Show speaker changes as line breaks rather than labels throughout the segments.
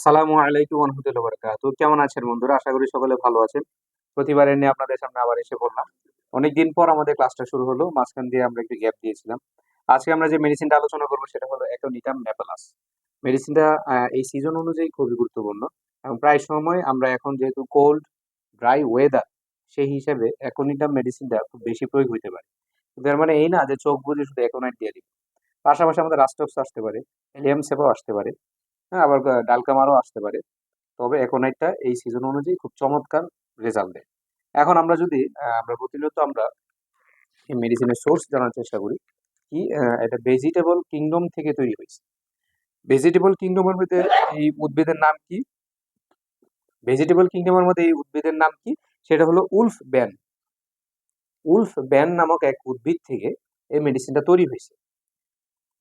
আসসালামু আলাইকুম ওয়া রাহমাতুল্লাহি ওয়া বারাকাতুহু। কেমন আছেন বন্ধুরা? আশা করি সকলে ভালো আছেন। প্রতিবারের নিয়ে আপনাদের সামনে আবার এসে পড়লাম। অনেকদিন পর আমাদের ক্লাসটা শুরু হলো। মাঝখান দিয়ে আমরা একটু গ্যাপ দিয়েছিলাম। আজকে আমরা যে মেডিসিনটা আলোচনা করব সেটা হলো অ্যাকোনিটাম নেপালাস। মেডিসিনটা এই সিজন অনুযায়ী খুবই গুরুত্বপূর্ণ এবং প্রায় সময় আমরা এখন যেহেতু কোল্ড, ড্রাই ওয়েদার সেই হিসেবে অ্যাকোনিটাম মেডিসিনটা খুব বেশি প্রয়োগ হইতে পারে। কিন্তু এর মানে এই না যে চোখ বুজে শুধু অ্যাকোনাইট দিয়ে দিব। পাশাপাশি আমাদের রাস্টক্স আসতে পারে, এলিয়াম সেপাও আসতে পারে, হ্যাঁ? আবার ডালকামারও আসতে পারে। তবে অ্যাকোনাইটটা এই সিজন অনুযায়ী খুব চমৎকার রেজাল্ট দেয়। এখন আমরা যদি আমরা প্রতিনিয়ত আমরা এই মেডিসিনের সোর্স জানার চেষ্টা করি কি এটা ভেজিটেবল কিংডম থেকে তৈরি হয়েছে। ভেজিটেবল কিংডমের মধ্যে এই উদ্ভিদের নাম কি? ভেজিটেবল কিংডমের মধ্যে এই উদ্ভিদের নাম কি? সেটা হলো উলফ ব্যান। উলফ ব্যান নামক এক উদ্ভিদ থেকে এই মেডিসিনটা তৈরি হয়েছে।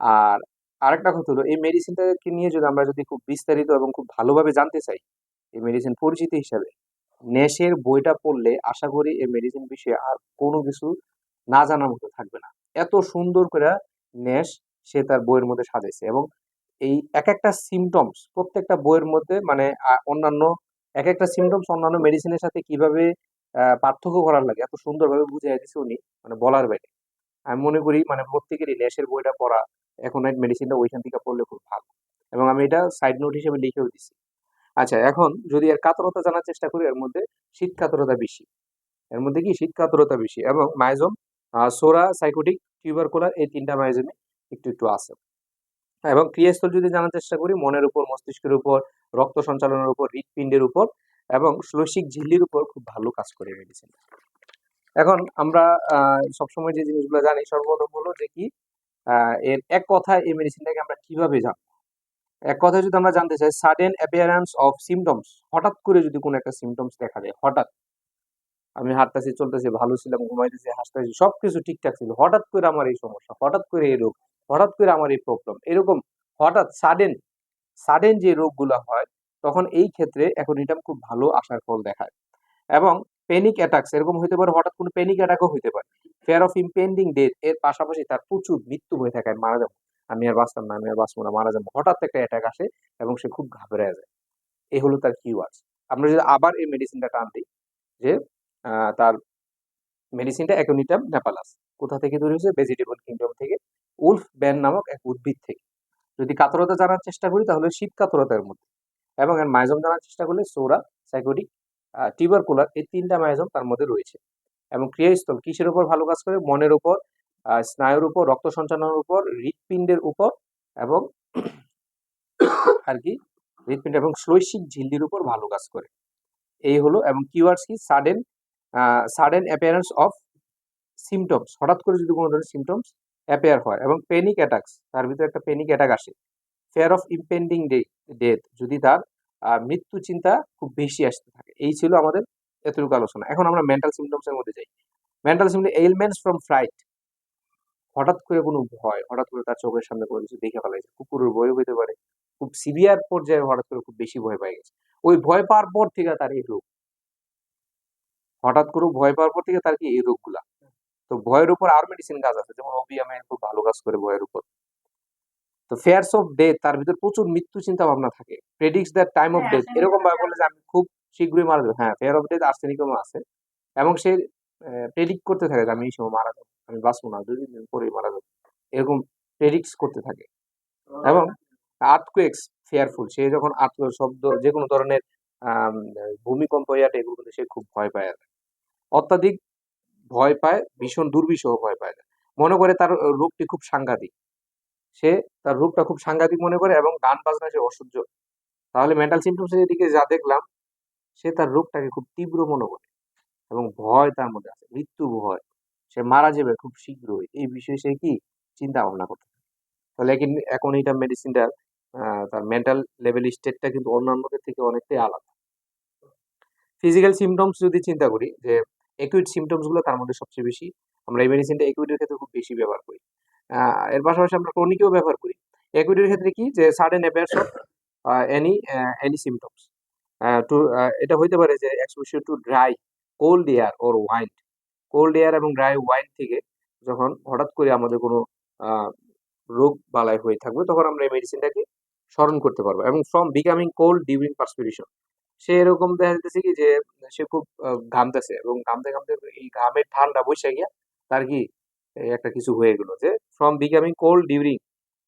আর আরেকটা কথা হলো এই মেডিসিনটাকে নিয়ে যদি আমরা খুব বিস্তারিত এবং খুব ভালোভাবে জানতে চাই এই মেডিসিন পরিচিতি হিসাবে ন্যাশের বইটা পড়লে আশা করি এই মেডিসিন বিষয়ে আর কোনো কিছু না জানার মতো থাকবে না। এত সুন্দর করে ন্যাশ সে তার বইয়ের মধ্যে সাজাইছে এবং এই এক একটা সিমটমস প্রত্যেকটা বইয়ের মধ্যে মানে অন্যান্য এক একটা সিমটমস অন্যান্য মেডিসিনের সাথে কিভাবে পার্থক্য করার লাগে এত সুন্দরভাবে বুঝিয়ে দিছে উনি মানে বলার বাইরে। আমি মনে করি মানে প্রত্যেকেরই ন্যাশের বইটা পড়া এখনাইট মেডিসিনটা ওইখান থেকে পড়লে খুব ভালো এবং আমি এটা সাইড নোট হিসেবে লিখেও দিছি। আচ্ছা, এখন যদি এর কাতরতা জানার চেষ্টা করি এর মধ্যে শীত কাতরতা বেশি। এর মধ্যে কি শীত কাতরতা বেশি এবং মাইজম, সোরা, সাইকোটিক, টিউবারকুলার এই ৩ টা মাইজমে একটু আছে। এবং ক্রিয়াস্থল যদি জানার চেষ্টা করি মনের উপর, মস্তিষ্কের উপর, রক্ত সঞ্চালনের উপর, হৃৎপিণ্ডের উপর এবং শ্লৈষিক ঝিল্লির উপর খুব ভালো কাজ করে এই মেডিসিনটা। এখন আমরা সবসময় যে জিনিসগুলো জানি সর্বপ্রথম হলো যে কি এর এক কথায় এই মেডিসিনটাকে আমরা কিভাবে জানবো? এক কথায় যদি আমরা জানতে চাই সাডেন অ্যাপিয়ারেন্স অফ সিম্পটমস হঠাৎ করে যদি কোনো একটা সিম্পটমস দেখা যায় হঠাৎ আমি হাঁটতেছি চলতেছি ভালো ছিলাম ঘুমাইতেছি হাসতেছি সবকিছু ঠিকঠাক ছিল হঠাৎ করে আমার এই সমস্যা হঠাৎ করে এই রোগ হঠাৎ করে আমার এই প্রবলেম এরকম হঠাৎ সাডেন সাডেন যে রোগগুলো হয় তখন এই ক্ষেত্রে অ্যাকোনিটাম খুব ভালো আশার ফল দেখায় এবং প্যানিক অ্যাটাকস এরকম হইতে পারে হঠাৎ কোনো প্যানিক অ্যাটাকও হইতে পারে ফেয়ার অফ ইম্পেন্ডিং ডেথ এর পাশাপাশি তার প্রচুর মৃত্যু হয়ে থাকে মারা যাবো আমি আর বাঁচতাম না আমি আর বাঁচবো না মারা যাবো হঠাৎ একটা অ্যাটাক আসে এবং সে খুব ঘাবড়ে যায় এই হলো তার কিওয়ার্ডস আমরা যদি আবার এই মেডিসিনটা টান দিই যে তার মেডিসিনটা অ্যাকোনিটাম নেপালাস কোথা থেকে তৈরি হয়েছে ভেজিটেবল কিংডম থেকে উলফ ব্যান নামক এক উদ্ভিদ থেকে যদি কাতরতা জানার চেষ্টা করি তাহলে শীত কাতরতার মধ্যে এবং এর মাইজম জানার চেষ্টা করলে সোরা সাইকোটিক টিউবারকুলার এই ৩টা মাইজম তার মধ্যে রয়েছে এবং ক্রিয়াস্থল কিসের উপর ভালো কাজ করে মনের উপর স্নায়ুর উপর রক্ত সঞ্চালনের উপর হৃৎপিণ্ডের উপর এবং আর কি হৃৎপিণ্ড এবং শ্লৈষিক ঝিল্লির উপর ভালো কাজ করে এই হলো এবং কিওয়ার্ডস কি sudden sudden appearance of symptoms হঠাৎ করে যদি কোনো ধরনের সিমটমস অ্যাপিয়ার হয় এবং প্যানিক অ্যাটাকস তার ভিতরে একটা প্যানিক অ্যাটাক আসে ফেয়ার অফ ইম্পেন্ডিং ডেথ যদি তার মৃত্যু চিন্তা খুব বেশি আসতে থাকে এই ছিল আমাদের এতটুকু আলোচনা এখন আমরা মেন্টাল সিমটমস এর মধ্যে যাই mental symptom elements from fruit হঠাৎ করে কোনো ভয় হঠাৎ করে তার চোখের সামনে কোনো কিছু দেখে ফেলাইছে কুকুরের ভয় হইতে পারে খুব সিভিয়ার পর্যায়ে হঠাৎ করে খুব বেশি ভয় পেয়ে গেছে ওই ভয় পাওয়ার পর থেকে তার এই রোগ হঠাৎ করে ভয় পাওয়ার পর থেকে তার কি এই রোগগুলা তো ভয়ের উপর আর মেডিসিন কাজ আছে যেমন ওপিয়ামে খুব ভালো কাজ করে ভয়ের উপর তো ফেয়ারস অফ ডেথ তার ভিতর প্রচুর মৃত্যু চিন্তা ভাবনা থাকে predicts the time of death এরকম ভাবে বলে যে আমি খুব শীঘ্রই মারা যাবো হ্যাঁ ফেয়ার অফ ডেথ আর্সেনিকমও আছে এবং সে প্রেডিক্ট করতে থাকে যে আমি এই সময় মারা যাবো আমি বাঁচবো না ২ দিন পরেই মারা যাবো এরকম প্রেডিক্টস করতে থাকে এবং আর্থকুয়েকস ফেয়ারফুল সে যখন আর্থ শব্দ যে কোনো ধরনের আম, ভূমিকম্প ইয়াটে এগুলো কিন্তু সে খুব ভয় পায় অত্যাধিক ভয় পায় ভীষণ দুর্বিষহ ভয় পায় মনে করে তার রোগটি খুব সাংঘাতিক সে তার রোগটা খুব সাংঘাতিক মনে করে এবং গান বাজনা সে অসহ্য তাহলে মেন্টাল সিমটমস এর দিকে যা দেখলাম সে তার রোগটাকে খুব তীব্র মনে করে এবং ভয় তার মধ্যে আছে মৃত্যু ভয় সে মারা যাবে খুব শীঘ্রই এই বিষয়ে সে কি চিন্তা ভাবনা করতে থাকে। তাহলে এখন এটা মেডিসিনটার তার মেন্টাল লেভেল স্টেটটা কিন্তু অন্যান্যদের থেকে অনেকটাই আলাদা ফিজিক্যাল সিমটমস যদি চিন্তা করি যে একুইট সিমটমস গুলো তার মধ্যে সবচেয়ে বেশি আমরা এই মেডিসিনটা একুইটের ক্ষেত্রে খুব বেশি ব্যবহার করি এর পাশাপাশি আমরা ক্রনিকেও ব্যবহার করি একুইটের ক্ষেত্রে কি যে sudden appears of any any symptoms to এটা হইতে পারে যে exposure to dry cold air or wind cold air এবং ড্রাই ওয়াইন থেকে যখন হঠাৎ করে আমাদের কোনো আহ, রোগ বালাই হয়ে থাকবে তখন আমরা এই মেডিসিনটাকে স্মরণ করতে পারবো। এবং from becoming cold during perspiration, সে এরকম দেখা যাইতেছে কি যে সে খুব ঘামতেছে এবং ঘামতে ঘামতে এই ঘামের ঠান্ডা বসে গিয়া তার কি এই একটা কিছু হয়ে গেল যে from becoming cold during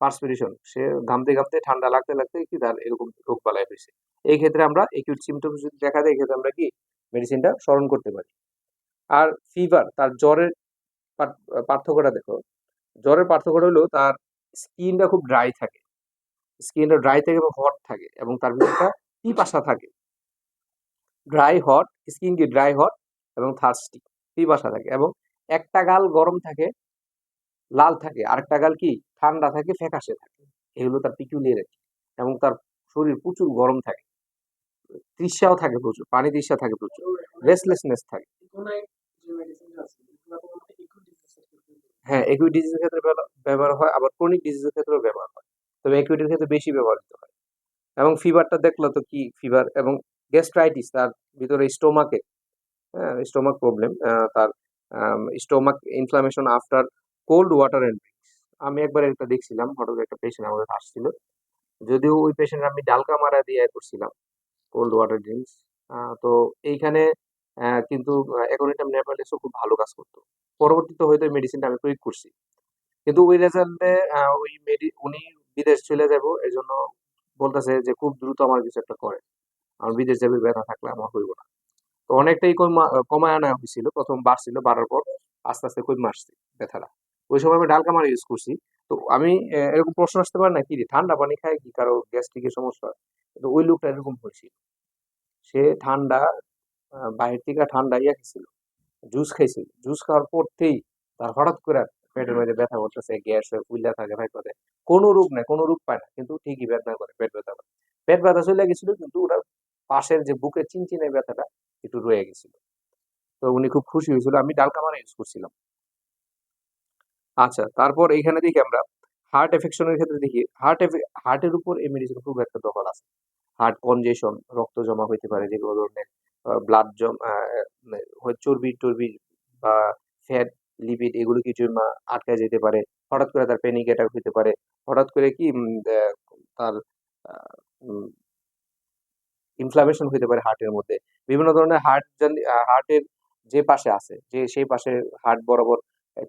perspiration, সে ঘামতে ঘামতে ঠান্ডা লাগতে লাগতে কি তার এরকম রোগ বালাই হয়েছে। এই ক্ষেত্রে আমরা একিউট সিমটমস যদি দেখা দেয়, এই ক্ষেত্রে আমরা কি মেডিসিনটা স্মরণ করতে পারি। আর ফিভার, তার জ্বরের পার্থক্যটা দেখো। জ্বরের পার্থক্যটা হলো তার স্কিনটা খুব ড্রাই থাকে, স্কিনটা ড্রাই থাকে এবং হট থাকে এবং তার ভিতরে একটা পিপাসা থাকে। ড্রাই হট, স্কিন কি ড্রাই হট এবং থার্স্টি, পিপাসা থাকে এবং একটা গাল গরম থাকে লাল থাকে, আরেকটা গাল কি ঠান্ডা থাকে ফ্যাকাশে থাকে। এগুলো তার পিকুলিয়ারিটি। এবং তার শরীর প্রচুর গরম থাকে, তৃষ্ণাও থাকে প্রচুর, পানি তৃষ্ণা থাকে প্রচুর, রেস্টলেসনেস থাকে। হ্যাঁ, একুইট ডিজিজের ক্ষেত্রে ব্যবহার হয়, আবার ক্রনিক ডিজিজের ক্ষেত্রেও ব্যবহার হয়, তবে একুইটের ক্ষেত্রে বেশি ব্যবহৃত হয়। এবং ফিভারটা দেখলো তো কি ফিভার এবং গ্যাস্ট্রাইটিস, তার ভিতরে স্টোমাকে, হ্যাঁ স্টোমাক প্রবলেম, তার stomach inflammation after cold water and drinks. আমি একবার একটা দেখছিলাম, হঠাৎ একটা পেশেন্ট আমাদের আসছিল, যদিও ওই পেশেন্ট আমি ডালকা মারা দিয়ে করছিলাম কোল্ড ওয়াটার ড্রিঙ্কস। তো এইখানে কিন্তু অ্যাকোনিটাম নেপালেসও খুব ভালো কাজ করতো। পরবর্তীতে হয়তো মেডিসিনটা আমি প্রয়োগ করছি, কিন্তু ওই রেজাল্টে উনি বিদেশ চলে যাব এই জন্য বলতেছে যে খুব দ্রুত আমার কিছু একটা করে, আমার বিদেশ যাবে, ব্যথা থাকলে আমার হইব না। তো অনেকটাই কমায় আনা হয়েছিল, প্রথম বাড়ছিল, বাড়ার পর আস্তে আস্তে কমে আসছে ব্যথাটা। ওই সময় আমি ডালকামার ইউজ করছি। তো আমি এরকম প্রশ্ন আসতে পারে না কি রে, ঠান্ডা পানি খায় কি কারো গ্যাস্ট্রিকের সমস্যা হয়? তো ওই লোকটা এরকম হয়েছিল, সে ঠান্ডা বাহির থেকে ঠান্ডা ইয়া খেছিল, জুস খাইছিল, জুস খাওয়ার পরতেই তার হঠাৎ করে পেটের মধ্যে ব্যথা করতেছে, গ্যাস হয়ে ফুললা থাকে ভাই করে, কোনো রোগ নাই, কোনো রোগ পায় না, কিন্তু ঠিকই ব্যথা করে, পেট ব্যথা করে। পেট ব্যথা চলে গেছিল, কিন্তু ওটা পাশের যে বুকের চিনচিনে ব্যথাটা একটু রয়ে গেছিল। তো উনি খুব খুশি হয়েছিল, আমি ডালকামারা ইউজ করছিলাম। আচ্ছা, তারপর এইখানে দেখি আমরা হার্ট এফেকশনের ক্ষেত্রে দেখি হার্টের উপর এই মেডিসিন খুব একটা দখল আছে। হার্ট কনজেশন, রক্ত জমা হইতে পারে যেগুলো ধরনের ব্লাড জমা, চর্বি টর্বি বা ফ্যাট লিপিড, এগুলো কিছু আটকে যেতে পারে। হঠাৎ করে তার প্যানিক অ্যাটাক হইতে পারে, হঠাৎ করে কি তার ইনফ্লামেশন হইতে পারে হার্টের মধ্যে। বিভিন্ন ধরনের হার্টের যে পাশে আছে, যে সেই পাশে হার্ট বরাবর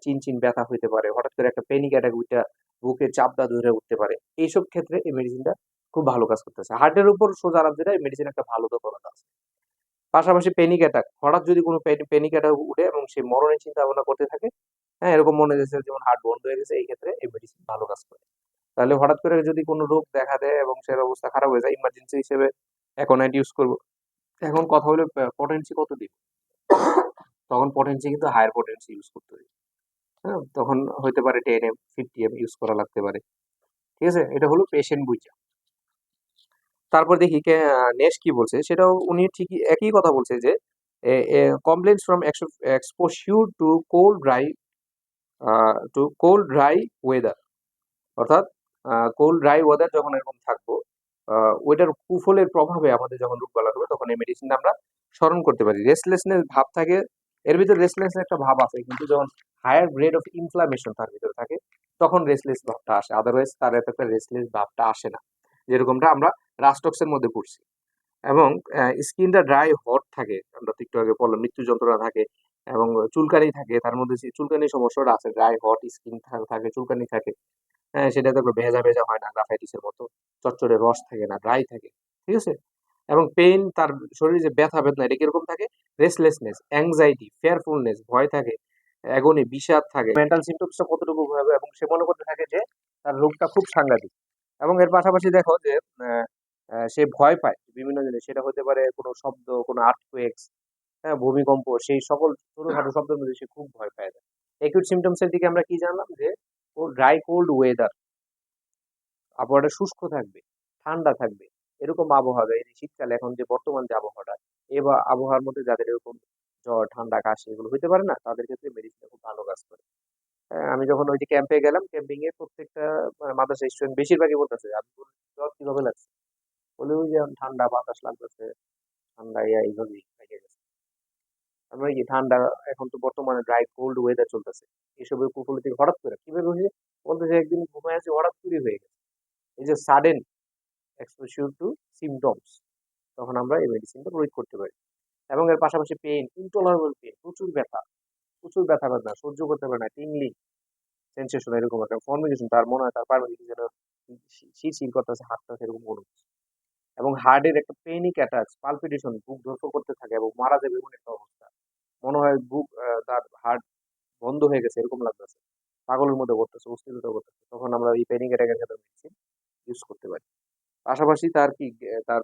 চিনচিন ব্যথা হইতে পারে, হঠাৎ করে একটা প্যানিক অ্যাটাক উইটা বুকে চাপদা ধরে উঠতে পারে। এইসব ক্ষেত্রে এই মেডিসিনটা খুব ভালো কাজ করতেছে। হার্টের উপর সোজা আরাম, যেটা এই মেডিসিন একটা ভালো দক্ষতা আছে। পাশাপাশি প্যানিক অ্যাটাক, হঠাৎ যদি কোনো প্যানিক অ্যাটাক উঠে এবং সে মরণের চিন্তা ভাবনা করতে থাকে, হ্যাঁ এরকম মনে হচ্ছে যেমন হার্ট বন্ধ হয়ে গেছে, এই ক্ষেত্রে এই মেডিসিন ভালো কাজ করে। তাহলে হঠাৎ করে যদি কোনো রোগ দেখা দেয় এবং সে অবস্থা খারাপ হয়ে যায়, ইমার্জেন্সি হিসেবে অ্যাকোনাইট ইউজ করবো। এখন কথা হলো পটেন্সি কত দিব, তখন পটেন্সি কিন্তু হায়ার পটেন্সি ইউজ করতে হবে। হ্যাঁ, তখন হইতে পারে 10 এম 50 এম ইউজ করা লাগতে পারে। ঠিক আছে, এটা হলো পেশেন্ট বুঝা। তারপর দেখি নেক্সট কি বলছে, সেটাও উনি ঠিকই একই কথা বলছে যে complaints from exposure to cold dry weather, অর্থাৎ কোল্ড ড্রাই ওয়েদার যখন এরকম থাকবো, ওইটার কুফলের প্রভাবে আমাদের যখন রোগ বালা হবে, তখন এই মেডিসিনটা আমরা স্মরণ করতে পারি। রেস্টলেসনেস ভাব থাকে, এর ভিতরে রেস্টলেসনেস একটা ভাব আছে, কিন্তু যখন হায়ার গ্রেড অফ ইনফ্লামেশন তার ভিতরে থাকে, তখন রেস্টলেস ভাবটা আসে, আদারওয়াইজ তার এত একটা রেস্টলেস ভাবটা আসে না, যেরকমটা আমরা রাস্টক্সের মধ্যে পড়ছি। এবং স্কিনটা ড্রাই হট থাকে, আমরা তো একটু আগে বললাম, মৃত্যু যন্ত্রণা থাকে এবং চুলকানি থাকে, তার মধ্যে যে চুলকানির সমস্যাটা আছে, ড্রাই হট স্কিন থাকে, চুলকানি থাকে। হ্যাঁ, সেটা দেখো ভেজা ভেজা হয় না, গ্রাফাইটিসের মতো চচ্চড়ে রস থাকে না, ড্রাই থাকে। ঠিক আছে, এবং পেইন, তার শরীরে যে ব্যথা বেদনা, এটা কিরকম থাকে, রেস্টলেসনেস, অ্যাংজাইটি, ফেয়ারফুলনেস, ভয় থাকে, অ্যাগনি, বিষাদ থাকে, মেন্টাল সিমটমসটা কতটুকু ভয়াবহ, এবং সে মনে করতে থাকে যে তার রোগটা খুব সাংঘাতিক। এবং এর পাশাপাশি দেখো যে সে ভয় পায় বিভিন্ন জিনিস, সেটা হতে পারে কোনো শব্দ, কোনো আর্থকোয়েকস, হ্যাঁ ভূমিকম্প, সেই সকল ছোটখাটো শব্দের মধ্যে সে খুব ভয় পায়। একিউট সিমটমস এর দিকে আমরা কি জানলাম যে ও ড্রাই কোল্ড ওয়েদার, আবহাওয়াটা শুষ্ক থাকবে, ঠান্ডা থাকবে, এরকম আবহাওয়া, এই যে শীতকালে এখন যে বর্তমান যে আবহাওয়াটা, এই আবহাওয়ার মধ্যে যাদের এরকম জ্বর ঠান্ডা কাশি এগুলো হইতে পারে না, তাদের ক্ষেত্রে মেডিসিন খুব ভালো কাজ করে। আমি যখন ওই যে ক্যাম্পে গেলাম, ক্যাম্পিং এ প্রত্যেকটা মাদ্রাসা স্টুডেন্ট বেশিরভাগই বলতেছে আমি বললাম, জ্বর কিভাবে লাগছে, বলে ওই যে ঠান্ডা বাতাস লাগতেছে, ঠান্ডা ইয়া এইভাবেই লেগে গেছে। আমরা কি ঠান্ডা, এখন তো বর্তমানে ড্রাই কোল্ড ওয়েদার চলতেছে, এসবের কুফল থেকে হঠাৎ করে কিভাবে হয়েছে, বলতেছে একদিন ঘুমায় আছে হঠাৎ করে হয়ে গেছে, এই যে সাডেন এক্সপোজার টু সিমটমস, তখন আমরা এই মেডিসিনটা প্রয়োগ করতে পারি। এবং এর পাশাপাশি পেইন, ইনটলারেবল পেইন, প্রচুর ব্যথা বেদনা সহ্য করতে পারে না, টিংলি সেন্সেশন এরকম একটা ফর্মিকেশন, তার মনে হয় তার পায়ের মধ্যে কি যেন শিরশির করতেছে, হাতটা এরকম অনুভূতি। এবং হার্টের একটা পেনিক অ্যাটাক, পালপিটেশন, বুক ধড়ফড় করতে থাকে এবং মারা যাবে এমন একটা অবস্থা। মনে হয় বুক তার হার্ট বন্ধ হয়ে গেছে এরকম লাগতেছে, পাগলের মধ্যে করতেছে, অস্থিরতা করতেছে, তখন আমরা এই প্যানিক অ্যাটাকের ক্ষেত্রে মেডিসিন ইউজ করতে পারি। পাশাপাশি তার কি তার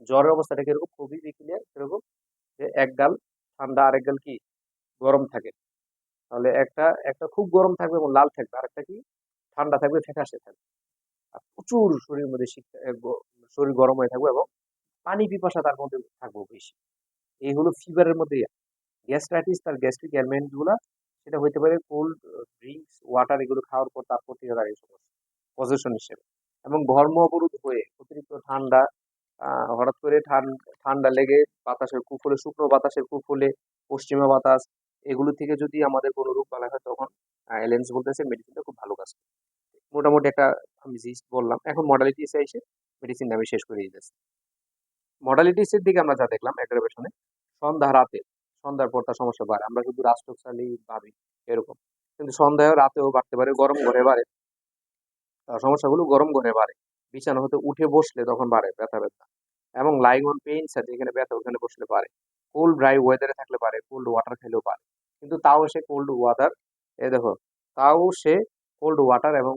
জ্বরের অবস্থাটা কিরকম, খুবই ক্লিয়ার কিরকম, যে এক গাল ঠান্ডা আরেক গাল কি গরম থাকে। তাহলে একটা একটা খুব গরম থাকবে এবং লাল থাকবে, আরেকটা কি ঠান্ডা থাকবে, ফ্যাকাশে থাকবে। আর প্রচুর শরীরের মধ্যে শীত শরীর গরম হয়ে থাকবে এবং পানি পিপাসা তার মধ্যে থাকবে বেশি। এই হলো ফিভারের মধ্যে গ্যাস্ট্রাইটিস, তার গ্যাস্ট্রিক এলিমেন্ট গুলা, সেটা হইতে পারে কোল্ড ড্রিঙ্কস, ওয়াটার, এগুলো খাওয়ার পর তার প্রতিকার এই সমস্যা পজিশন হিসেবে। এবং ঘর্ম অবরোধ হয়ে অতিরিক্ত ঠান্ডা, হঠাৎ করে ঠান্ডা লেগে বাতাসের কুফলে, শুকনো বাতাসের কুফলে, পশ্চিমা বাতাস, এগুলো থেকে যদি আমাদের কোনো রোগ বালাই হয়, তখন এলিয়েন্স বলতেছে মেডিসিনটা খুব ভালো কাজ করে। মোটামুটি একটা আমি জিস্ট বললাম, এখন মডালিটিস এসে মেডিসিনটা আমি শেষ করে দিতেছি। মডালিটিস এর দিকে আমরা যা দেখলাম অ্যাগ্রাভেশনে, সন্ধ্যা রাতে, সন্ধ্যার পর তার সমস্যা বাড়ে, আমরা শুধু রাষ্ট্রশালী ভাবি এরকম, কিন্তু সন্ধ্যায় রাতেও বাড়তে পারে, গরম ঘরে বাড়ে, সমস্যাগুলো গরম ঘরে বাড়ে, বিছানা হতে উঠে বসলে তখন বাড়ে ব্যথা এবং লাইং অন পেইন আছে, যেখানে ব্যথা ওখানে বসলে বাড়ে, কোল্ড ড্রাই ওয়েদারে থাকলে পারে, কোল্ড ওয়াটার খেলেও পারে। কিন্তু তাও সে কোল্ড ওয়াটার, এ দেখো, তাও সে কোল্ড ওয়াটার এবং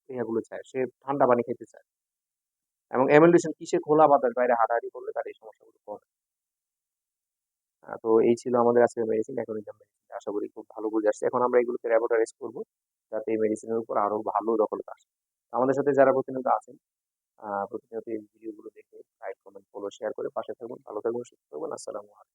ইয়াগুলো চায়, সে ঠান্ডা পানি খেতে চায়। এবং এমএলডিশন কিসে, খোলা বাতাস বাইরে হাঁটাহাঁটি করলে তার এই সমস্যাগুলো কমে। তো এই ছিল আমাদের আজকের মেডিসিন, অ্যাকোনিজম মেডিসিন, আশা করি খুব ভালো বুঝে আসছে। এখন আমরা এগুলোকে ল্যাবরেটরাইজ করবো, যাতে এই মেডিসিনের উপর আরো ভালো দখলতা আসে। আমাদের সাথে যারা প্রতিনিয়ত আছেন, প্রতিনিয়ত এই ভিডিওগুলো দেখে লাইক, কমেন্ট, ফলো, শেয়ার করে পাশে থাকুন। ভালো থাকবেন, সুস্থ থাকবেন। আসসালামু আলাইকুম।